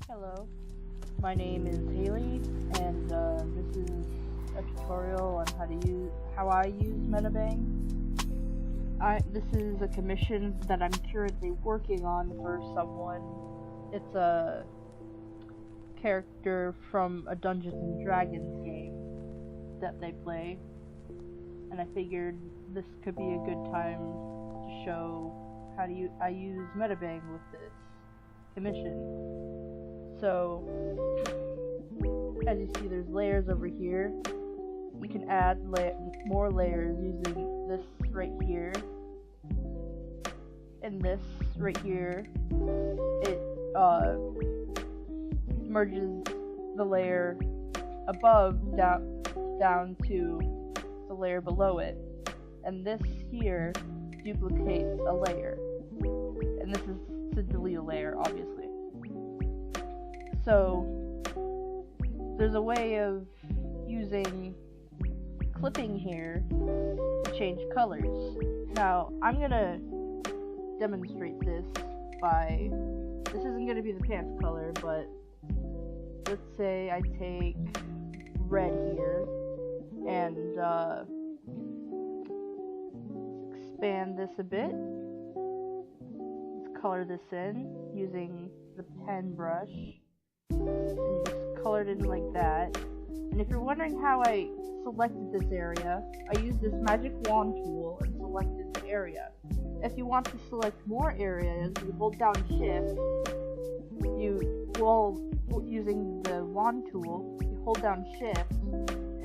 Hello, my name is Haley, and this is a tutorial on how I use Medibang. This is a commission that I'm currently working on for someone. It's a character from a Dungeons and Dragons game that they play, and I figured this could be a good time to show how I use Medibang with this commission. So, as you see, there's layers over here. You can add more layers using this right here and this right here. It merges the layer above down to the layer below it, and this here duplicates a layer, and this is to delete a layer, obviously. So, there's a way of using clipping here to change colors. Now, I'm gonna demonstrate this by, this isn't gonna be the pants color, but let's say I take red here and expand this a bit. Let's color this in using the pen brush. And just colored in like that. And if you're wondering how I selected this area, I used this magic wand tool and selected the area. If you want to select more areas, you hold down shift. Using the wand tool, you hold down shift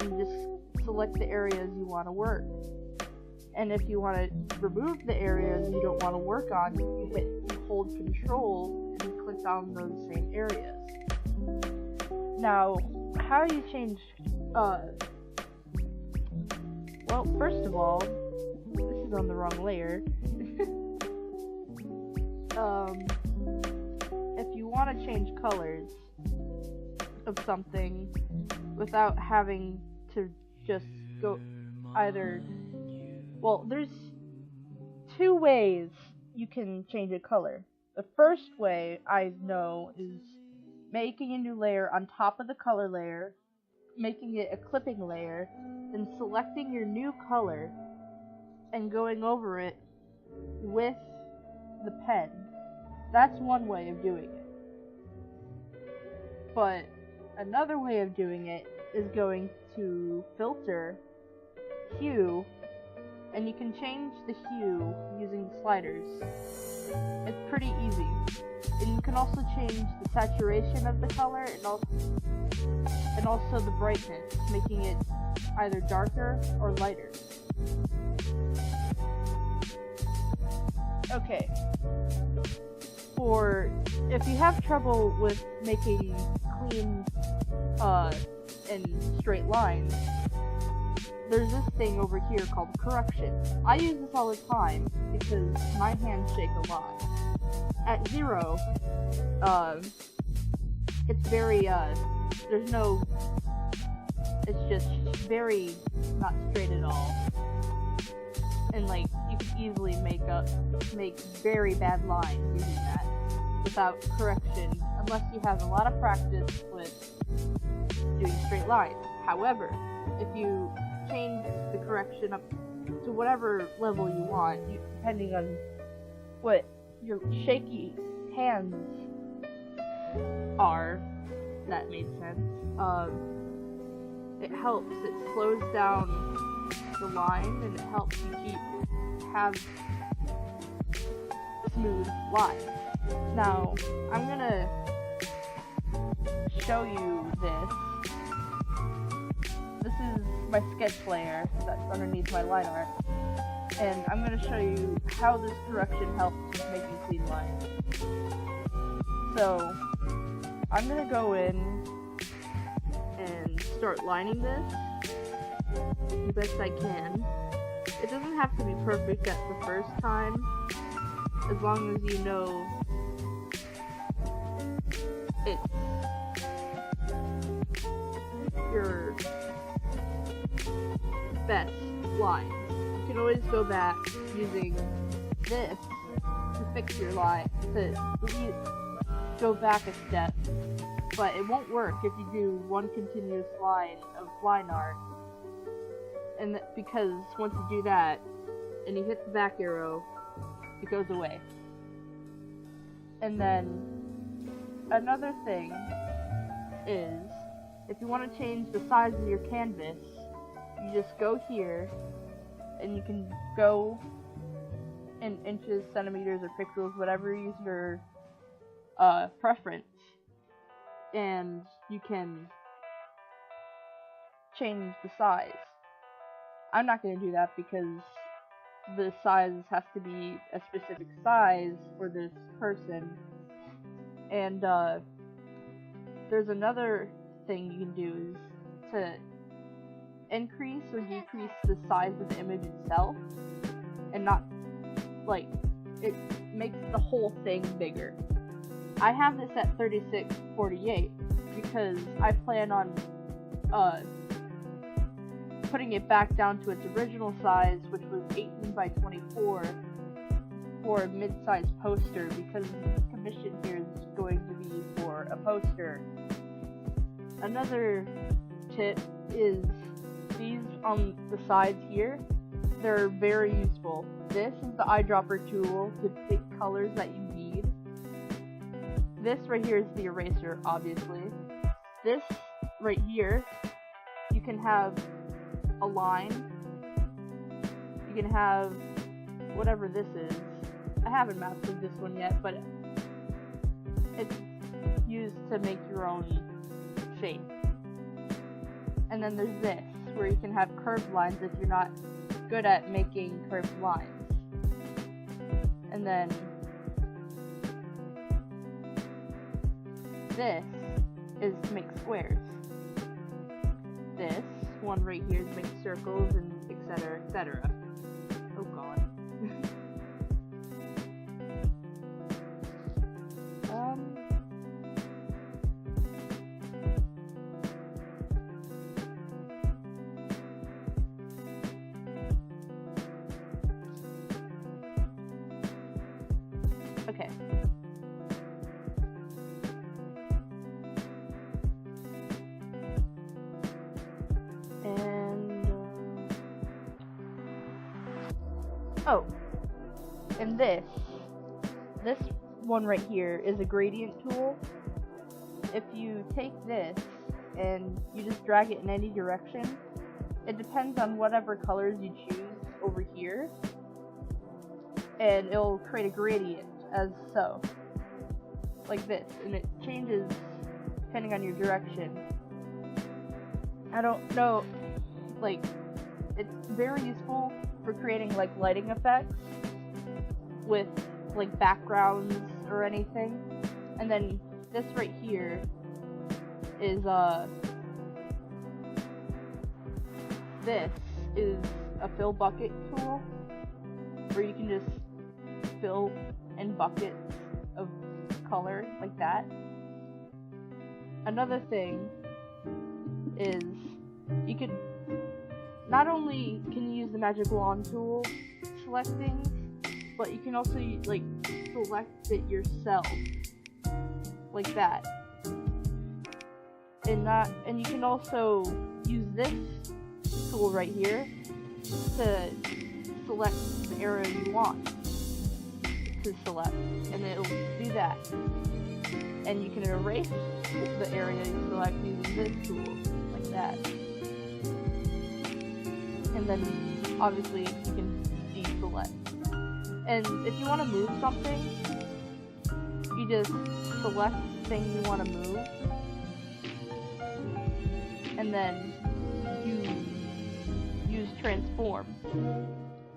and just select the areas you want to work. And if you want to remove the areas you don't want to work on, you hold control and you click on those same areas. Now, how do you change, well, first of all, this is on the wrong layer. If you want to change colors of something without having to just go either, well, there's two ways you can change a color. The first way I know is making a new layer on top of the color layer, making it a clipping layer, then selecting your new color and going over it with the pen. That's one way of doing it. But another way of doing it is going to filter, hue, and you can change the hue using the sliders. It's pretty easy. And you can also change the saturation of the color and also the brightness, making it either darker or lighter. Okay. If you have trouble with making clean and straight lines, there's this thing over here called correction. I use this all the time because my hands shake a lot. At 0, it's very, it's just very not straight at all. And like, you can easily make very bad lines using that without correction, unless you have a lot of practice with doing straight lines. However, if you change the correction up to whatever level you want, depending on what your shaky hands are, that made sense, it helps, it slows down the line, and it helps you have smooth lines. Now, I'm gonna show you this. This is my sketch layer that's underneath my line art. And I'm going to show you how this correction helps with making clean lines. So, I'm going to go in and start lining this the best I can. It doesn't have to be perfect at the first time, as long as you know it's your best line. You can always go back using this to fix your line, to go back a step, but it won't work if you do one continuous line of line art. And because once you do that, and you hit the back arrow, it goes away. And then, another thing is, if you want to change the size of your canvas, you just go here, and you can go in inches, centimeters, or pixels, whatever is your preference, and you can change the size. I'm not going to do that because the size has to be a specific size for this person. And there's another thing you can do is to increase or decrease the size of the image itself, and not, like, it makes the whole thing bigger. I have this at 3648 because I plan on putting it back down to its original size, which was 18 by 24 for a mid-sized poster, because the commission here is going to be for a poster. Another tip is these on the sides here, they're very useful. This is the eyedropper tool to pick colors that you need. This right here is the eraser, obviously. This right here, you can have a line. You can have whatever this is. I haven't mastered this one yet, but it's used to make your own shape. And then there's this, where you can have curved lines if you're not good at making curved lines. And then this is to make squares. This one right here is to make circles, and etc, etc. Oh god. Okay. Oh, and this one right here is a gradient tool. If you take this and you just drag it in any direction, it depends on whatever colors you choose over here, and it'll create a gradient as so, like this, and it changes depending on your direction. I don't know, like, it's very useful for creating like lighting effects with like backgrounds or anything. And then this right here is this is a fill bucket tool, where you can just fill in buckets of color like that. Another thing is you could not only can you use the magic wand tool to select things, but you can also like select it yourself, like that. And you can also use this tool right here to select the area you want to select, and it'll do that. And you can erase the area you select using this tool, like that. And then obviously you can deselect. And if you want to move something, you just select the thing you want to move, and then you use transform.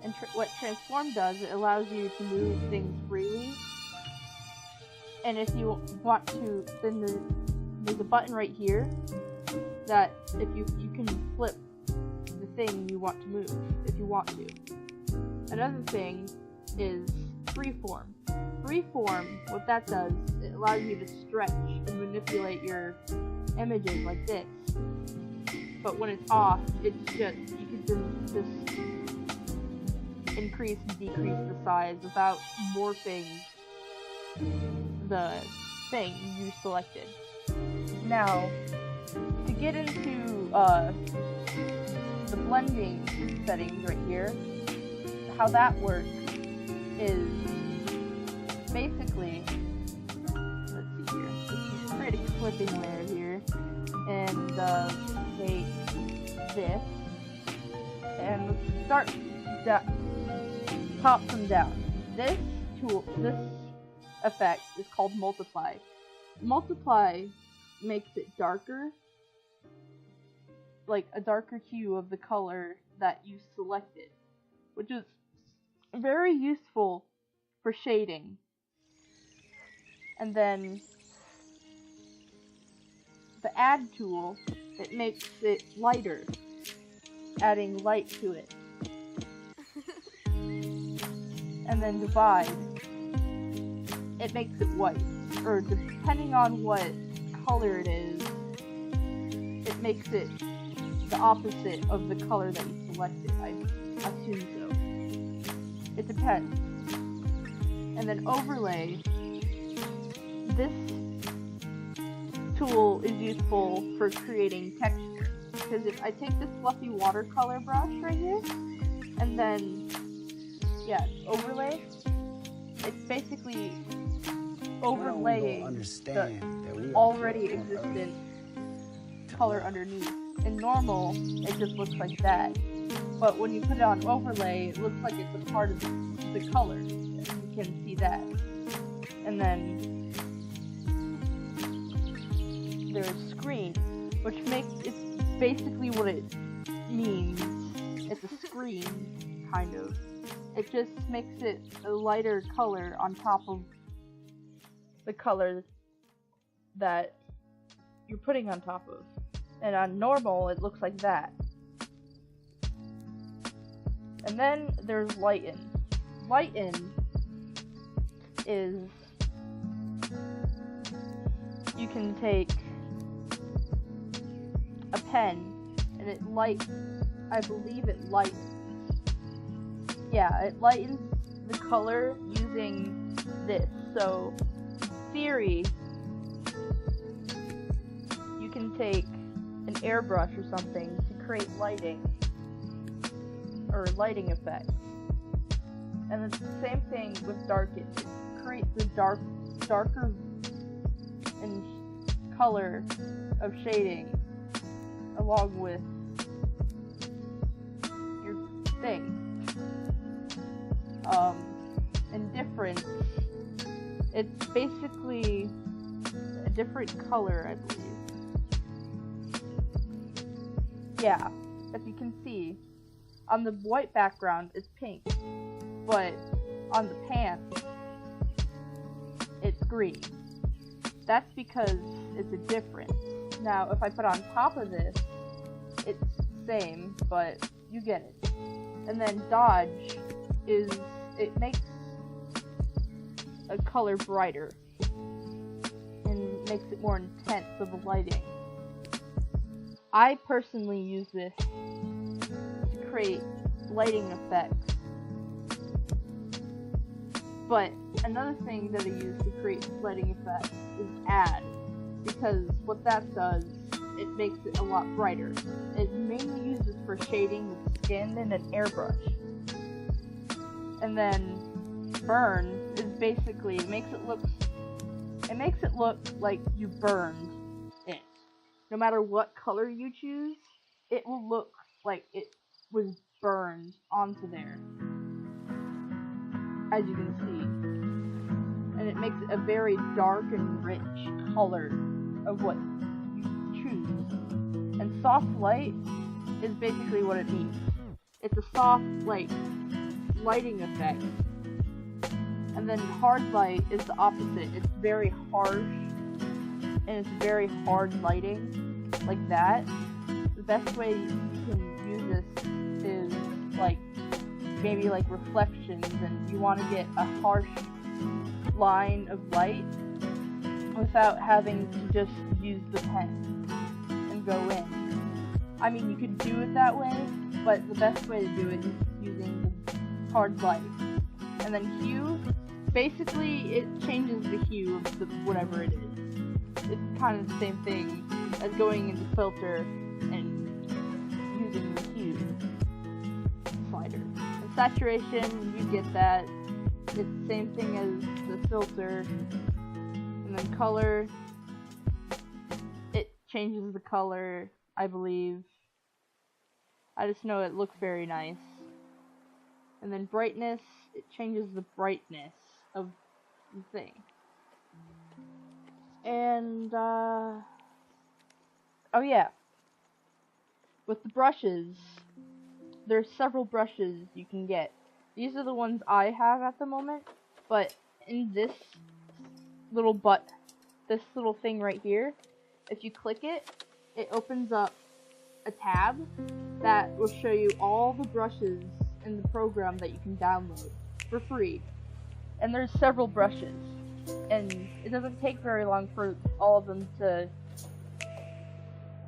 And what transform does, it allows you to move things freely. And if you want to, then there's a button right here that if you can flip the thing you want to move if you want to. Another thing is freeform. Freeform, what that does, it allows you to stretch and manipulate your images like this. But when it's off, it's just, you can just increase and decrease the size without morphing the thing you selected. Now, to get into the blending settings right here, how that works is basically, let's see here, let's create a clipping layer here, and take this, and let's start top from down. This effect is called multiply. Multiply makes it darker, like a darker hue of the color that you selected, which is very useful for shading. And then the add tool, it makes it lighter, adding light to it. And then divide, it makes it white, or depending on what color it is, it makes it the opposite of the color that you selected. I assume so. It depends. And then overlay, this tool is useful for creating texture, because if I take this fluffy watercolor brush right here, and then overlay, it's basically overlaying the already existent color underneath. In normal, it just looks like that, but when you put it on overlay, it looks like it's a part of the color. You can see that. And then there's screen, which makes it's basically what it means. It's a screen, kind of. It just makes it a lighter color on top of the color that you're putting on top of. And on normal, it looks like that. And then there's lighten. Lighten is, you can take a pen and it I believe it lightens. Yeah, it lightens the color using this. So, theory, you can take an airbrush or something to create lighting, or lighting effects. And it's the same thing with darken. It creates the darker and color of shading along with your thing. And difference, it's basically a different color, I believe. Yeah, as you can see, on the white background it's pink, but on the pants it's green. That's because it's a difference. Now, if I put on top of this, it's the same, but you get it. And then dodge is, it makes a color brighter and makes it more intense of a lighting. I personally use this to create lighting effects. But another thing that I use to create lighting effects is add, because what that does, it makes it a lot brighter. It mainly uses for shading with skin and an airbrush. And then burn is basically, it makes it look like you burned it. No matter what color you choose, it will look like it was burned onto there, as you can see. And it makes it a very dark and rich color of what you choose. And soft light is basically what it means. It's a soft, like, lighting effect. And then hard light is the opposite. It's very harsh, and it's very hard lighting, like that. The best way you can use this is, like, maybe like reflections, and you want to get a harsh line of light without having to just use the pen and go in. I mean, you could do it that way, but the best way to do it is using the hard light. And then hue, basically it changes the hue of the whatever it is. It's kind of the same thing as going into filter and using the hue slider. And saturation, you get that. It's the same thing as the filter. And then color, it changes the color, I believe. I just know it looks very nice. And then brightness, it changes the brightness of the thing. And, oh yeah. With the brushes, there's several brushes you can get. These are the ones I have at the moment, but in this little this little thing right here, if you click it, it opens up a tab that will show you all the brushes in the program that you can download for free. And there's several brushes, and it doesn't take very long for all of them to...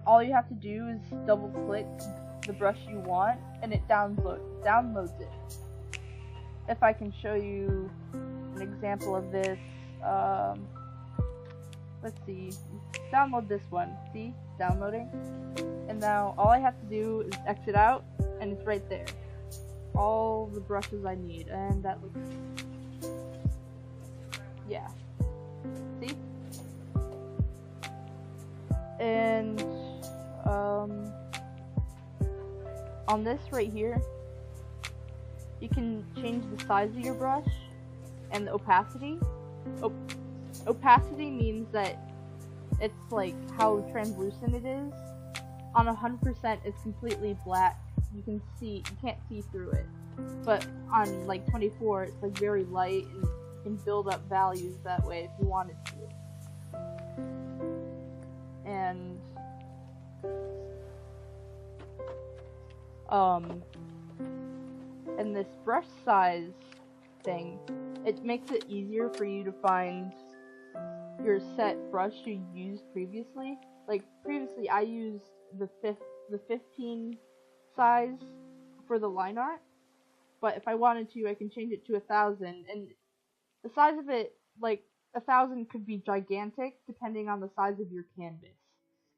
All you have to do is double click the brush you want, and it downloads it. If I can show you an example of this, let's see, download this one, see, downloading, and now all I have to do is exit out, and it's right there, all the brushes I need, and that looks, yeah, see, and, on this right here, you can change the size of your brush and the opacity. Opacity means that it's like how translucent it is. On 100% it's completely black. You can't see through it. But on like 24 it's like very light, and you can build up values that way if you wanted to. And and this brush size thing, it makes it easier for you to find your set brush you used previously. Like previously I used the 15 size for the line art, but if I wanted to I can change it to 1000, and the size of it, like 1000 could be gigantic depending on the size of your canvas.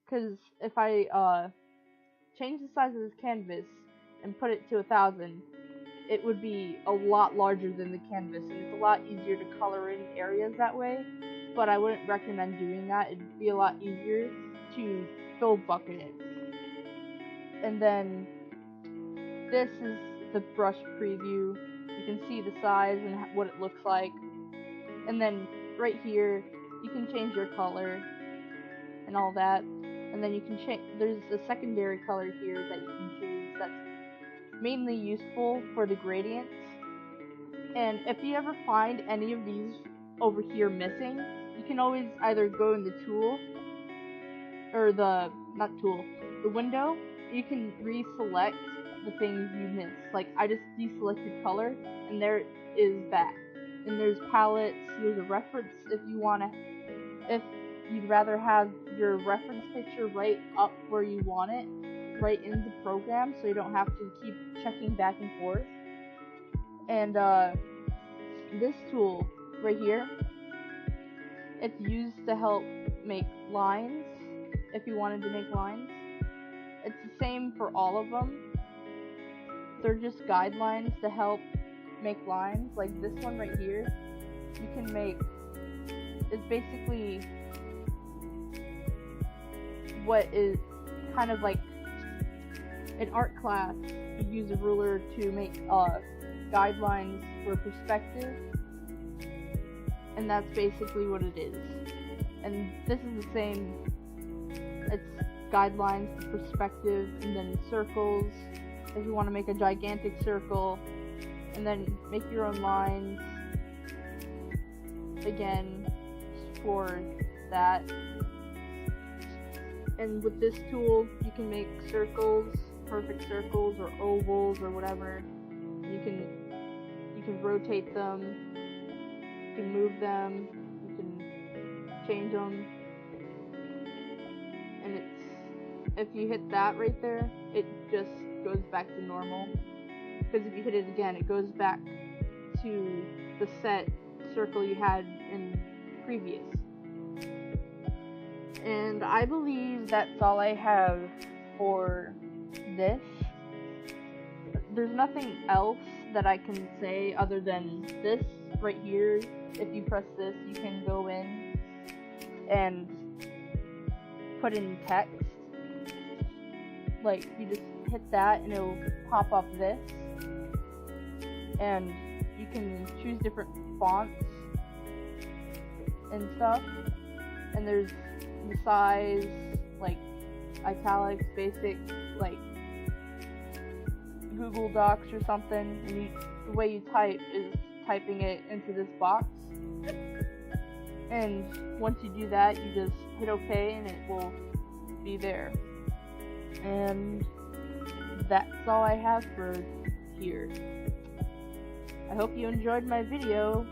Because if I change the size of this canvas and put it to 1000, it would be a lot larger than the canvas, and it's a lot easier to color in areas that way, but I wouldn't recommend doing that. It'd be a lot easier to fill bucket it. And then this is the brush preview. You can see the size and what it looks like. And then right here, you can change your color and all that. And then you can change, there's a secondary color here that you can choose that's mainly useful for the gradients. And if you ever find any of these over here missing, you can always either go in the tool, or the window. You can reselect the things you missed. Like I just deselected color, and there it is back. And there's palettes, there's a reference if you'd rather have your reference picture right up where you want it, right in the program, so you don't have to keep checking back and forth. And this tool right here, it's used to help make lines, if you wanted to make lines. It's the same for all of them. They're just guidelines to help make lines. Like this one right here, you can make, it's basically what is kind of like in art class, you use a ruler to make guidelines for perspective, and that's basically what it is. And this is the same, it's guidelines for perspective, and then circles, if you want to make a gigantic circle, and then make your own lines, again, for that. And with this tool, you can make circles, perfect circles, or ovals, or whatever. You can rotate them, you can move them, you can change them, and if you hit that right there, it just goes back to normal. Because if you hit it again, it goes back to the set circle you had in previous. And I believe that's all I have for this. There's nothing else that I can say other than this right here. If you press this, you can go in and put in text. Like, you just hit that and it'll pop up this. And you can choose different fonts and stuff. And there's the size, like italics, basic, like Google Docs or something, and the way you type is typing it into this box. And once you do that, you just hit OK and it will be there. And that's all I have for here. I hope you enjoyed my video.